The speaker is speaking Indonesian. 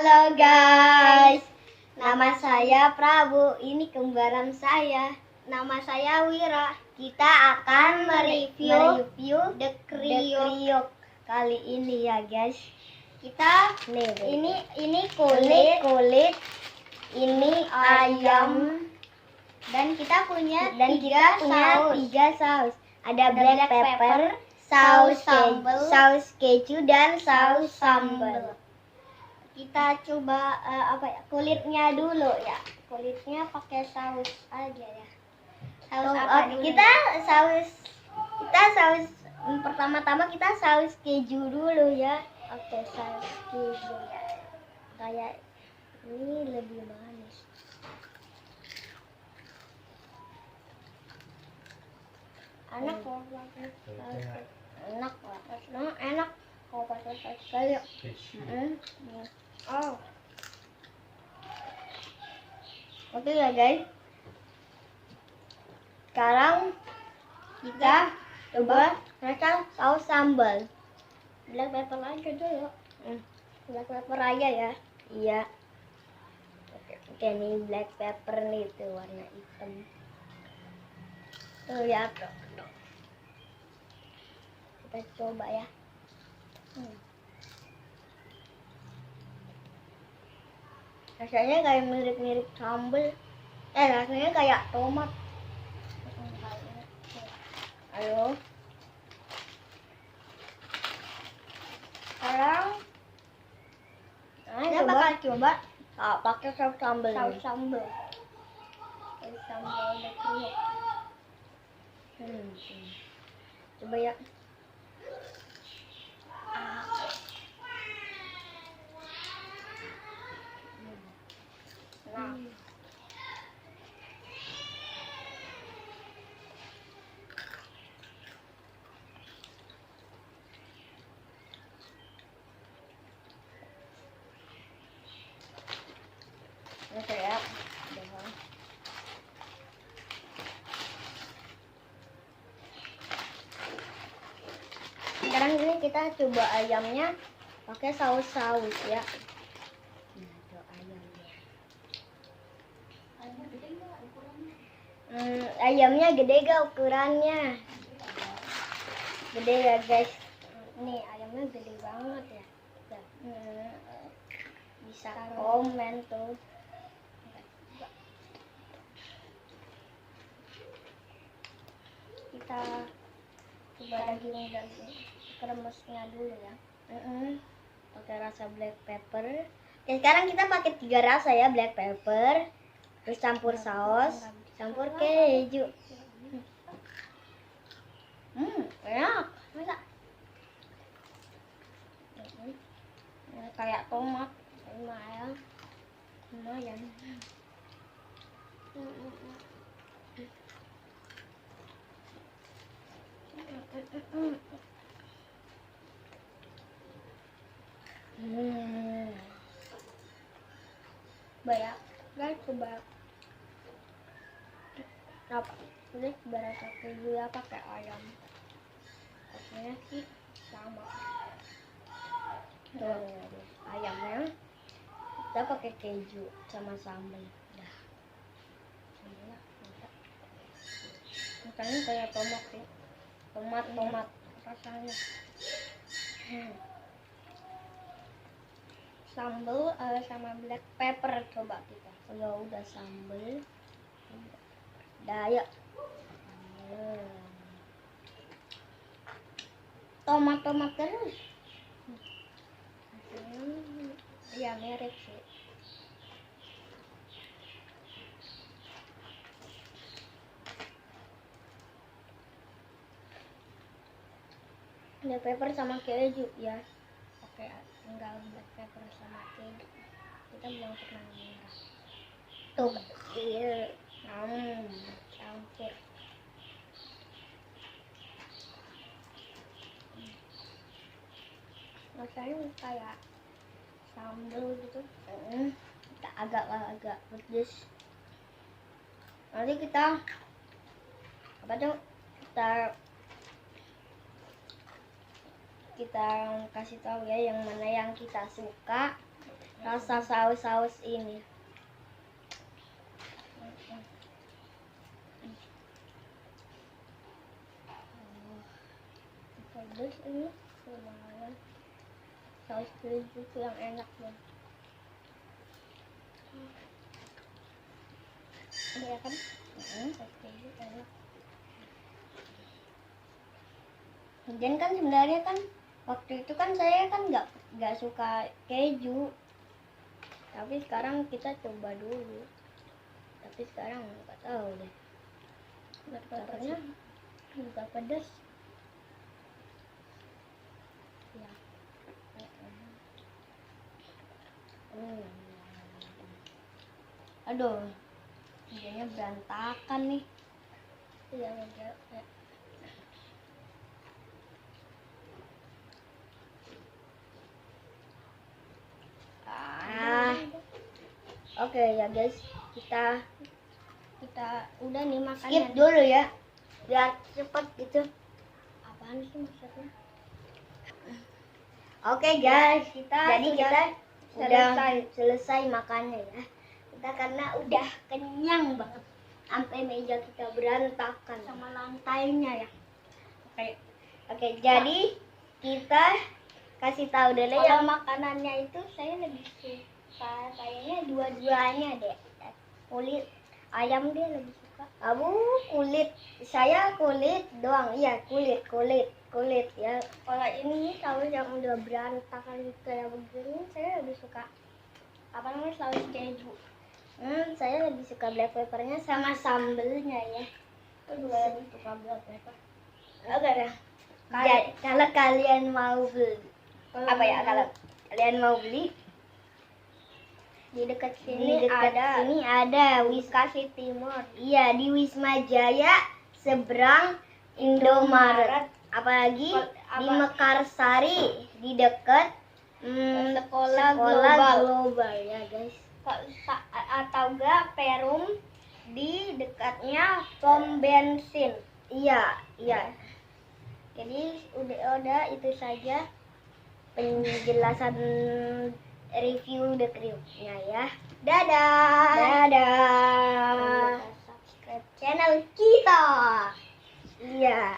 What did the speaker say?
Halo guys, nama saya Prabu. Ini kembaran saya. Nama saya Wira. Kita akan mereview The Kriuk kali ini ya guys. Kita ini kulit, ini ayam, dan kita punya tiga saus. Ada black pepper, saus keju, dan saus sambal. Kita coba kulitnya dulu ya. Kulitnya pakai saus aja ya. Saus apa dulu? Kita saus pertama-tama kita saus keju dulu ya. Oke, saus keju ya. Kayak ini lebih manis. Enak kok pakai saus. Enak kalau pakai saus kayak. Oh. Oke ya guys. Sekarang kita coba rasa saus sambal. Black pepper aja dulu. Black pepper aja ya. Iya. Oke, nih black pepper nih tuh warna hitam. Tuh ya tuh. Kita coba ya. Rasanya kayak mirip-mirip sambal. Rasanya kayak tomat. Ayo. Sekarang kita bakal coba pakai saus sambal. Saus sambal The Kriuk. Coba ya. Oke ya. Sekarang ini kita coba ayamnya pakai saus ya. Nah, ayamnya. Ayamnya gede gak ukurannya? Gede ya guys. Nih ayamnya gede banget ya. Bisa komen tuh. Kita coba daging kremesnya dulu ya. Pakai rasa black pepper. Oke, sekarang kita pakai 3 rasa ya, black pepper, terus campur saus, campur keju. Enak. Masa? Kayak tomat. Lumayan. Banyak guys, coba apa? Ini berasa keju ya pakai ayam. Rasanya sih sama. Tuh, ayamnya kita pakai keju sama sambal. Dah. Sambalnya mantap. Makanya kayak tomat sih. Tomat rasanya. Sambal sama black pepper coba kita. Kalau udah sambal, ayo. Tomat terus. Ya mirip sih. Black pepper sama keju ya. Oke, enggak black pepper sama keju. Kita belum pernah merah. Tuh kecil. Campur. Rasanya kayak sambal gitu. Agak pedes. Nanti kita kita kasih tahu ya yang mana yang kita suka, rasa saus-saus ini. Pedas ini lumayan. Saus keju itu yang enak banget. Ya kan? Saus keju enak. Dan kan sebenarnya kan waktu itu kan saya kan nggak suka keju. Tapi sekarang kita coba dulu. Tapi sekarang nggak tahu deh. Rasanya juga pedas. Ya. Aduh, jadinya berantakan nih. Iya, ya. Oke ya guys, kita udah nih makan. Skip dulu ya, biar cepet gitu. Apaan sih maksudnya? Oke guys, kita udah selesai makannya ya. Kita karena udah kenyang banget, sampai meja kita berantakan sama lantainya ya. Oke, jadi kita kasih tahu dulu ya, makanannya itu saya lebih suka kayaknya dua-duanya deh. Kulit ayam dia lebih suka. Kamu kulit, saya kulit doang. Iya, kulit ya. Kalau ini saus yang udah berantakan kayak begini, saya lebih suka apa namanya, saus keju. Saya lebih suka black peppernya sama sambelnya ya. Saya juga lebih suka black pepper. Oke ya. Kalau kalian mau beli kalau kalian mau beli di dekat sini ada Wisma Timur. Iya, di Wisma Jaya seberang Indomaret. Apalagi di Mekarsari di dekat sekolah global ya guys. Atau enggak Perum di dekatnya pom bensin. Iya. Jadi udah itu saja penjelasan review The Crib-nya ya. Dadah. Jangan lupa subscribe channel kita. Iya.